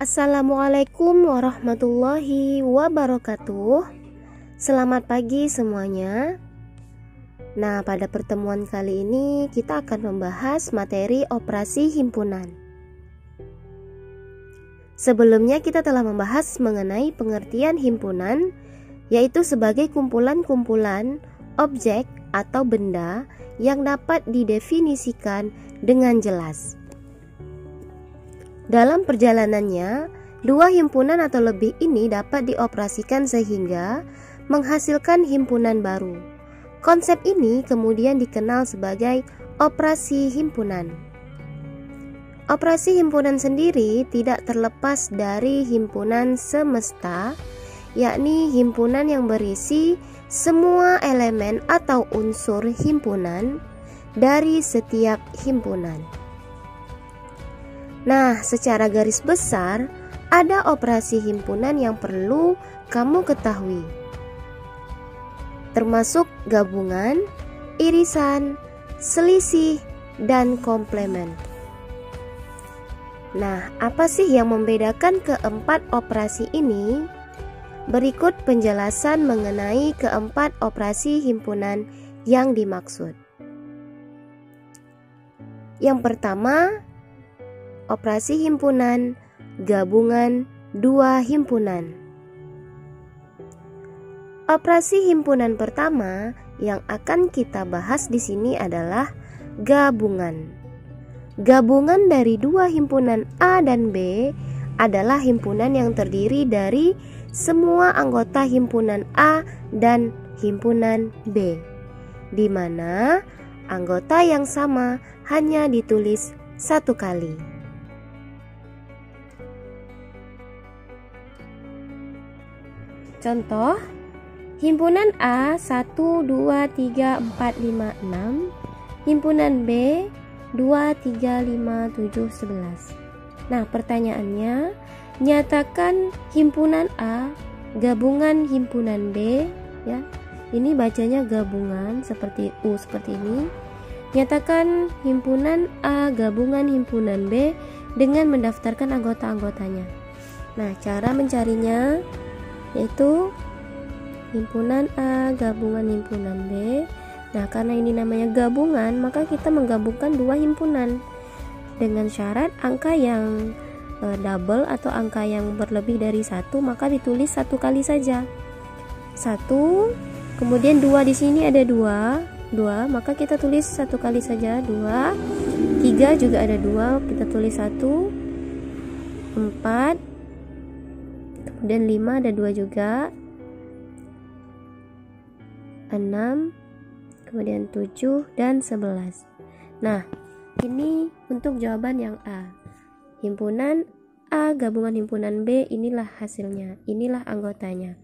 Assalamualaikum warahmatullahi wabarakatuh. Selamat pagi semuanya. Nah, pada pertemuan kali ini kita akan membahas materi operasi himpunan. Sebelumnya kita telah membahas mengenai pengertian himpunan, yaitu sebagai kumpulan-kumpulan objek atau benda yang dapat didefinisikan dengan jelas. Dalam perjalanannya, dua himpunan atau lebih ini dapat dioperasikan sehingga menghasilkan himpunan baru. Konsep ini kemudian dikenal sebagai operasi himpunan. Operasi himpunan sendiri tidak terlepas dari himpunan semesta, yakni himpunan yang berisi semua elemen atau unsur himpunan dari setiap himpunan. Nah, secara garis besar, ada operasi himpunan yang perlu kamu ketahui, termasuk gabungan, irisan, selisih, dan komplement. Nah, apa sih yang membedakan keempat operasi ini? Berikut penjelasan mengenai keempat operasi himpunan yang dimaksud. Yang pertama, operasi himpunan gabungan dua himpunan. Operasi himpunan pertama yang akan kita bahas di sini adalah gabungan. Gabungan dari dua himpunan A dan B adalah himpunan yang terdiri dari semua anggota himpunan A dan himpunan B, di mana anggota yang sama hanya ditulis satu kali. Contoh, himpunan A 1, 2, 3, 4, 5, 6, himpunan B 2, 3, 5, 7, 11. Nah, pertanyaannya, nyatakan himpunan A gabungan himpunan B, ya. Ini bacanya gabungan seperti U seperti ini. Nyatakan himpunan A gabungan himpunan B dengan mendaftarkan anggota-anggotanya. Nah, cara mencarinya yaitu himpunan A gabungan himpunan B. Nah, karena ini namanya gabungan, maka kita menggabungkan dua himpunan dengan syarat angka yang double atau angka yang berlebih dari satu, maka ditulis satu kali saja. Satu, kemudian dua, di sini ada dua, maka kita tulis satu kali saja. Dua, tiga juga ada dua, kita tulis satu. Empat, kemudian 5 ada 2 juga, 6, kemudian 7 dan 11. Nah, ini untuk jawaban yang A. Himpunan A gabungan himpunan B, inilah hasilnya, inilah anggotanya.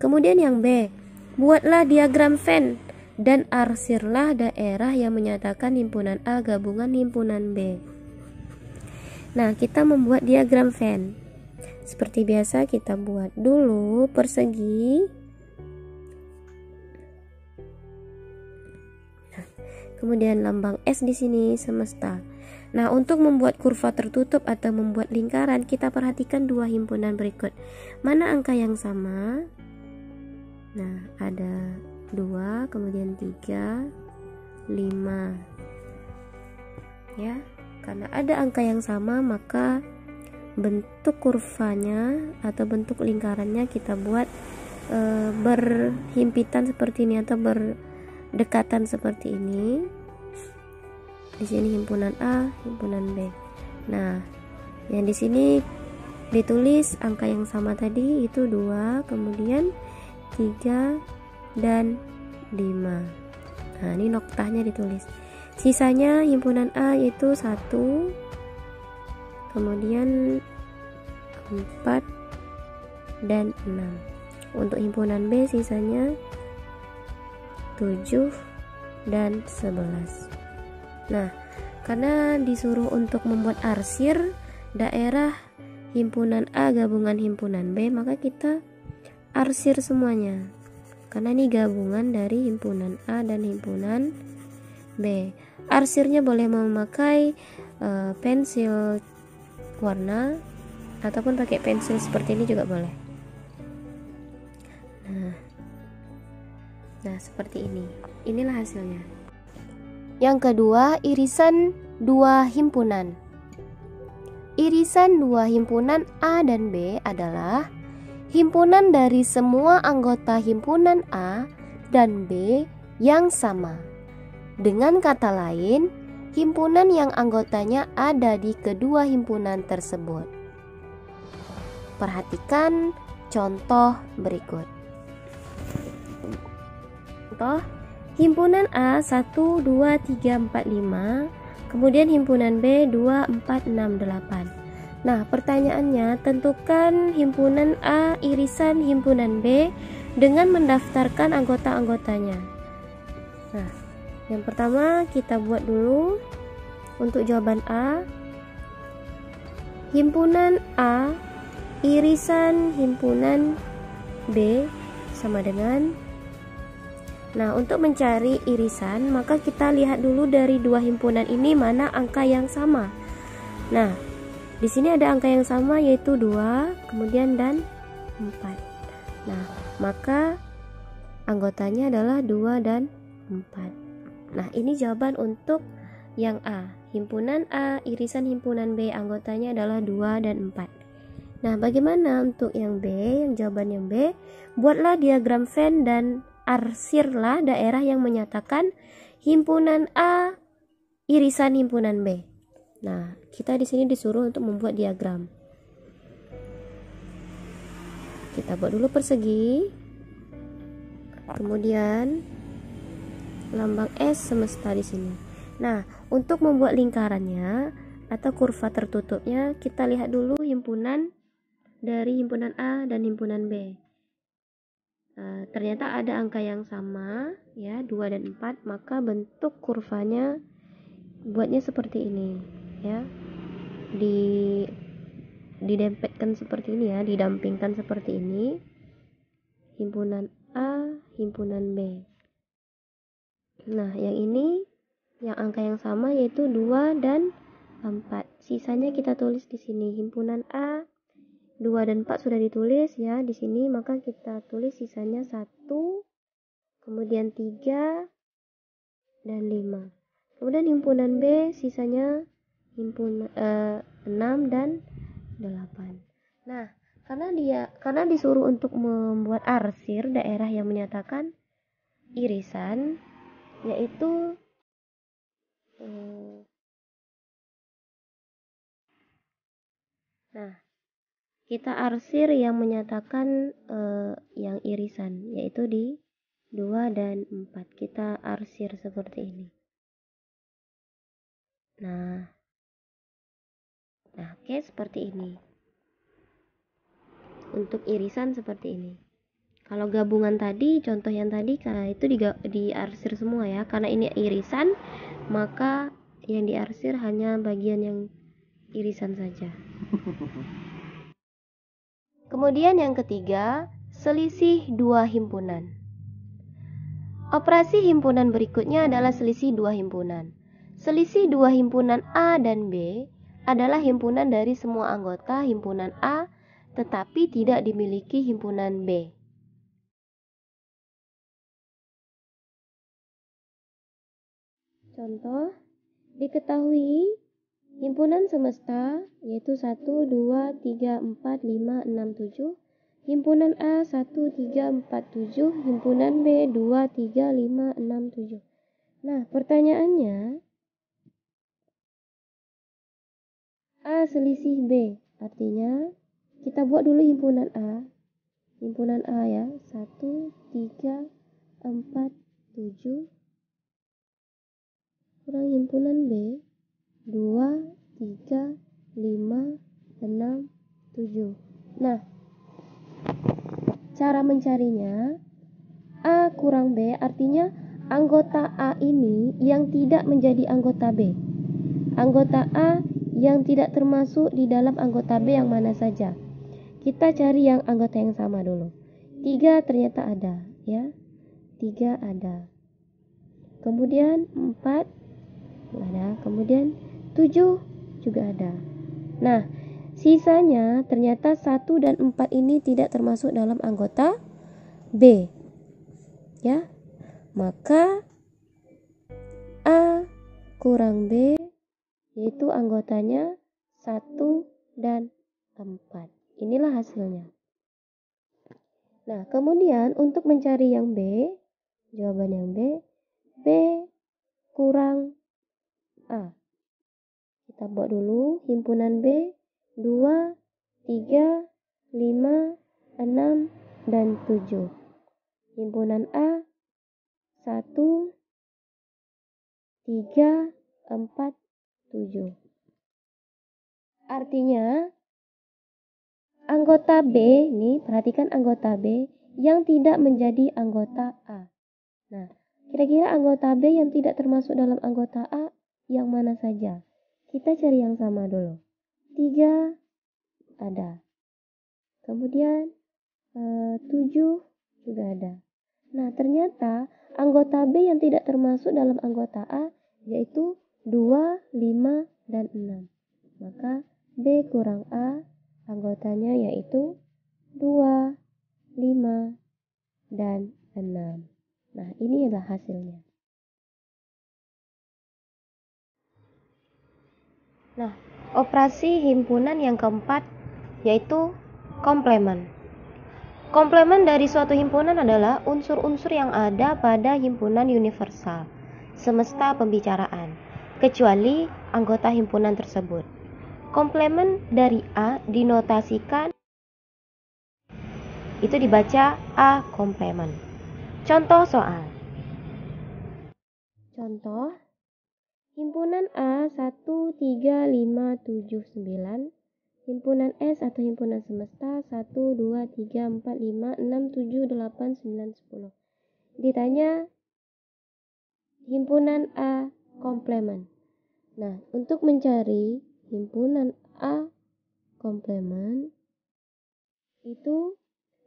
Kemudian yang B, buatlah diagram Venn dan arsirlah daerah yang menyatakan himpunan A gabungan himpunan B. Nah, kita membuat diagram Venn. Seperti biasa kita buat dulu persegi. Nah, kemudian lambang S di sini semesta. Nah, untuk membuat kurva tertutup atau membuat lingkaran, kita perhatikan dua himpunan berikut. Mana angka yang sama? Nah, ada 2, kemudian 3, 5. Ya, karena ada angka yang sama, maka bentuk kurvanya atau bentuk lingkarannya kita buat berhimpitan seperti ini atau berdekatan seperti ini. Di sini himpunan A, himpunan B. Nah, yang di sini ditulis angka yang sama tadi itu 2, kemudian 3 dan 5. Nah, ini noktahnya ditulis. Sisanya himpunan A yaitu 1, kemudian 4 dan 6. Untuk himpunan B sisanya 7 dan 11. Nah, karena disuruh untuk membuat arsir daerah himpunan A gabungan himpunan B, maka kita arsir semuanya. Karena ini gabungan dari himpunan A dan himpunan B. Arsirnya boleh memakai pensil warna ataupun pakai pensil seperti ini juga boleh. Nah seperti ini, inilah hasilnya. Yang kedua, irisan dua himpunan. Irisan dua himpunan A dan B adalah himpunan dari semua anggota himpunan A dan B yang sama. Dengan kata lain, himpunan yang anggotanya ada di kedua himpunan tersebut. Perhatikan contoh berikut. Contoh, himpunan A 1, 2, 3, 4, 5, kemudian himpunan B 2, 4, 6, 8. Nah, pertanyaannya, tentukan himpunan A irisan himpunan B dengan mendaftarkan anggota-anggotanya. Nah, yang pertama kita buat dulu untuk jawaban A. Himpunan A irisan himpunan B sama dengan. Nah, untuk mencari irisan, maka kita lihat dulu dari dua himpunan ini mana angka yang sama. Nah, di sini ada angka yang sama yaitu 2, kemudian dan 4. Nah, maka anggotanya adalah 2 dan 4. Nah, ini jawaban untuk yang A. Himpunan A irisan himpunan B anggotanya adalah 2 dan 4. Nah, bagaimana untuk yang B? Yang jawaban yang B, buatlah diagram Venn dan arsirlah daerah yang menyatakan himpunan A irisan himpunan B. Nah, kita di sini disuruh untuk membuat diagram. Kita buat dulu persegi, kemudian lambang S semesta di sini. Nah, untuk membuat lingkarannya atau kurva tertutupnya, kita lihat dulu himpunan dari himpunan A dan himpunan B. Ternyata ada angka yang sama ya, 2 dan 4, maka bentuk kurvanya buatnya seperti ini ya. Didempetkan seperti ini ya, didampingkan seperti ini. Himpunan A, himpunan B. Nah, yang ini yang angka yang sama yaitu 2 dan 4. Sisanya kita tulis di sini. Himpunan A 2 dan 4 sudah ditulis ya di sini, maka kita tulis sisanya 1, kemudian 3 dan 5. Kemudian himpunan B sisanya himpunan 6 dan 8. Nah, karena disuruh untuk membuat arsir daerah yang menyatakan irisan, yaitu kita arsir yang menyatakan yang irisan, yaitu di 2 dan 4. Kita arsir seperti ini. Nah, oke, seperti ini. Untuk irisan seperti ini. Kalau gabungan tadi, contoh yang tadi, itu diarsir semua ya. Karena ini irisan, maka yang diarsir hanya bagian yang irisan saja. Kemudian yang ketiga, selisih dua himpunan. Operasi himpunan berikutnya adalah selisih dua himpunan. Selisih dua himpunan A dan B adalah himpunan dari semua anggota himpunan A, tetapi tidak dimiliki himpunan B. Contoh, diketahui himpunan semesta yaitu 1, 2, 3, 4, 5, 6, 7. Himpunan A 1, 3, 4, 7. Himpunan B 2, 3, 5, 6, 7. Nah, pertanyaannya, A selisih B. Artinya, kita buat dulu himpunan A. Himpunan A ya, 1, 3, 4, 7. Kurang himpunan B 2, 3, 5, 6, 7. Nah, cara mencarinya, A kurang B artinya anggota A ini yang tidak menjadi anggota B. Anggota A yang tidak termasuk di dalam anggota B yang mana saja. Kita cari yang anggota yang sama dulu. 3 ternyata ada ya. 3 ada. Kemudian 4 ada, kemudian 7 juga ada. Nah, Sisanya ternyata 1 dan 4 ini tidak termasuk dalam anggota B. Ya. Maka A kurang B yaitu anggotanya 1 dan 4. Inilah hasilnya. Nah, kemudian untuk mencari yang B, jawaban yang B kurang A. Kita buat dulu himpunan B 2, 3, 5, 6, dan 7. Himpunan A 1, 3, 4, 7. Artinya anggota B, nih perhatikan anggota B yang tidak menjadi anggota A. Nah, kira-kira anggota B yang tidak termasuk dalam anggota A yang mana saja? Kita cari yang sama dulu. 3 ada. Kemudian 7 juga ada. Nah, ternyata anggota B yang tidak termasuk dalam anggota A yaitu 2, 5, dan 6. Maka B kurang A anggotanya yaitu 2, 5, dan 6. Nah, ini adalah hasilnya. Nah, operasi himpunan yang keempat yaitu komplemen. Komplemen dari suatu himpunan adalah unsur-unsur yang ada pada himpunan universal semesta pembicaraan, kecuali anggota himpunan tersebut. Komplemen dari A dinotasikan, itu dibaca A komplemen. Contoh soal. Contoh, himpunan A 1, 3, 5, 7, 9. Himpunan S atau himpunan semesta 1, 2, 3, 4, 5, 6, 7, 8, 9, 10. Ditanya himpunan A komplemen. Nah, untuk mencari himpunan A komplemen itu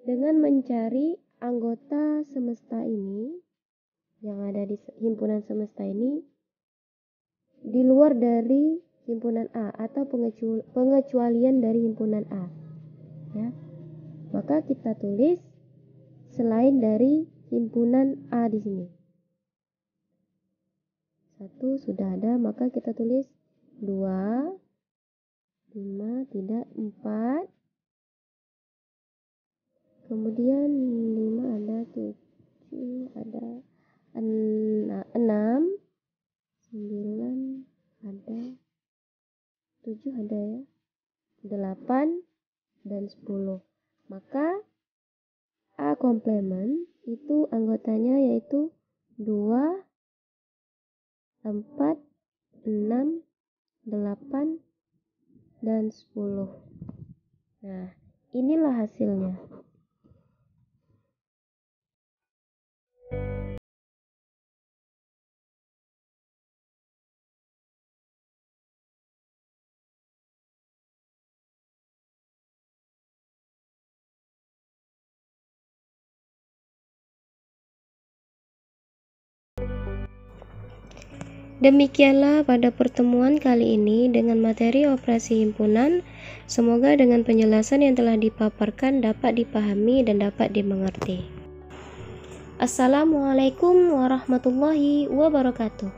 dengan mencari anggota semesta ini yang ada di himpunan semesta ini di luar dari himpunan A atau pengecualian dari himpunan A. Ya. Maka kita tulis selain dari himpunan A di sini. 1 sudah ada, maka kita tulis 2, 5, tidak 4. Kemudian 5 ada, 7 ada, 6, 9 ada, 7 ada ya, 8 dan 10. Maka A komplemen itu anggotanya yaitu 2, 4, 6, 8, dan 10. Nah, inilah hasilnya. Demikianlah pada pertemuan kali ini dengan materi operasi himpunan. Semoga dengan penjelasan yang telah dipaparkan dapat dipahami dan dapat dimengerti. Assalamualaikum warahmatullahi wabarakatuh.